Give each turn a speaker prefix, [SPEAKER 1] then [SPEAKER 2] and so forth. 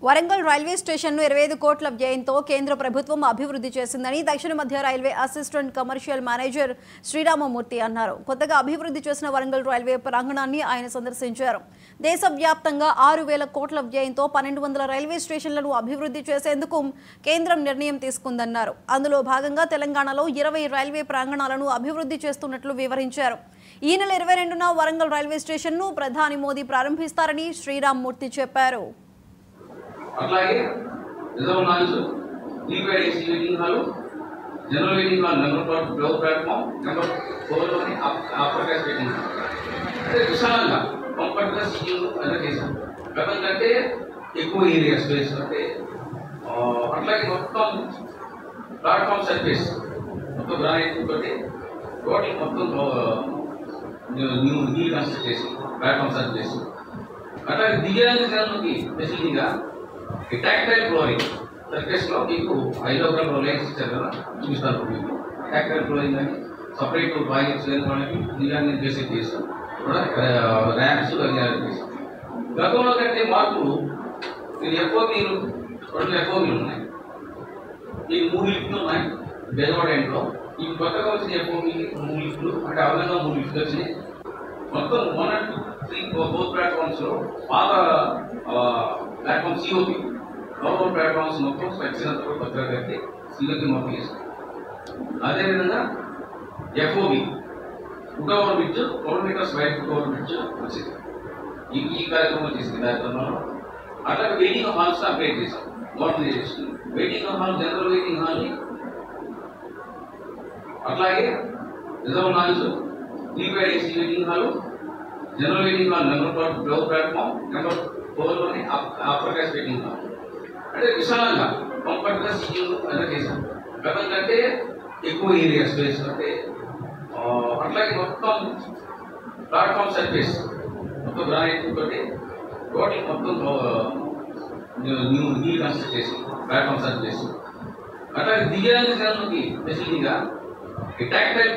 [SPEAKER 1] Warangal railway స్టేషన్ను 25 కోట్ల వ్యయంతో కేంద్ర ప్రభుత్వం అభివృద్ధి చేసిందని దక్షిణ మధ్య railway assistant commercial manager Sriramamurthy అన్నారు. కొత్తగా అభివృద్ధి చేసిన వరంగల్ రైల్వే ప్రాంగణాన్ని ఆయన సందర్శించారు. దేశవ్యాప్తంగా 6,000 కోట్ల వ్యయంతో 1,200 రైల్వే స్టేషన్లను అభివృద్ధి చేసేందుకు కేంద్రం నిర్ణయం తీసుకుందన్నారు. అందులో భాగంగా తెలంగాణలో 20 రైల్వే ప్రాంగణాలను అభివృద్ధి చేస్తున్నట్లు వివరించారు. ఈ నెల 22న వరంగల్ రైల్వే స్టేషన్ను ప్రధాని మోదీ ప్రారంభిస్తారని శ్రీరామమూర్తి చెప్పారు.
[SPEAKER 2] అట్లాగే reserve lounge prepaid AC waiting hall general waiting hall number 12 platform number 4 లోని అప్పర్ క్లాస్ వెయిటింగ్ హాల్ అంటే విశాలంగా కంఫర్ట్గా సీటింగ్ అలా చేశాం. గతం కంటే ఎక్కువ ఏరియా స్పేస్ అంటే అట్లాగే మొత్తం ప్లాట్ఫామ్ సర్ఫేస్ మొత్తం గ్రానైట్ తోటి టోటల్ మొత్తం న్యూ కన్స్ట్రక్ట్ చేసి ప్లాట్ఫామ్ సర్ఫేస్ అట్లాగే దివ్యాంగ జనానికి ఫెసిలిటీగా టాక్టైల్ ఫ్లోరింగ్ సర్ఫేస్ లో మీకు 5 లైన్స్ ఇచ్చారు కదా చూపిస్తారు. మీకు టాక్టైల్ ఫ్లోరింగ్ అని సపరేట్ టాయిలెట్స్ వాళ్ళకి దివ్యాంగ బేసిక్ చేస్తాం కూడా ర్యాంప్స్ అవి చేస్తాం. గతంలో కంటే మార్పులు మీరు ఎఫ్ఓబీలు 2 ఎఫ్ఓబీలు ఉన్నాయి, మీకు 3 లిఫ్ట్లు ఉన్నాయి బెజవాడ ఎండ్లో. ఈ కొత్తగా వచ్చిన ఎఫ్ఓబీకి 3 లిఫ్ట్లు అంటే అదనంగా 3 లిఫ్ట్లు వచ్చినాయి. మొత్తం 1 and 3 4 ప్లాట్ఫామ్స్ లో పాత ప్లాట్ఫామ్ సిఓపి గవర్నమెంట్ ప్లాట్ఫామ్స్ మొత్తం స్వచ్ఛత కొత్తగా కట్టి సిఓపి మొత్తం చేస్తాం. అదేవిధంగా FOB foot over bridge 4 metres wide foot over bridge వచ్చింది. ఈ కార్యక్రమం చేసింది కార్యక్రమంలో. అట్లాగే వెయిటింగ్ హాల్స్ అప్డేట్ చేసాం. Modernisation waiting hall general waiting hall అట్లాగే reserve lounge prepaid AC waiting hall general waiting hall number 12 platform number 4 లోని అప్పర్ క్లాస్ వెయిటింగ్ హాల్ అంటే విశాలంగా కంఫర్ట్గా సీటింగ్ అలా చేశాం. గతం కంటే ఎక్కువ ఏరియా స్పేస్ అంటే అట్లాగే మొత్తం ప్లాట్ఫామ్ సర్ఫేస్ మొత్తం గ్రానైట్ తోటి టోటల్ మొత్తం న్యూ కన్స్ట్రక్ట్ చేసి ప్లాట్ఫామ్ సర్ఫేస్ అట్లాగే దివ్యాంగ జనానికి ఫెసిలిటీగా టాక్టైల్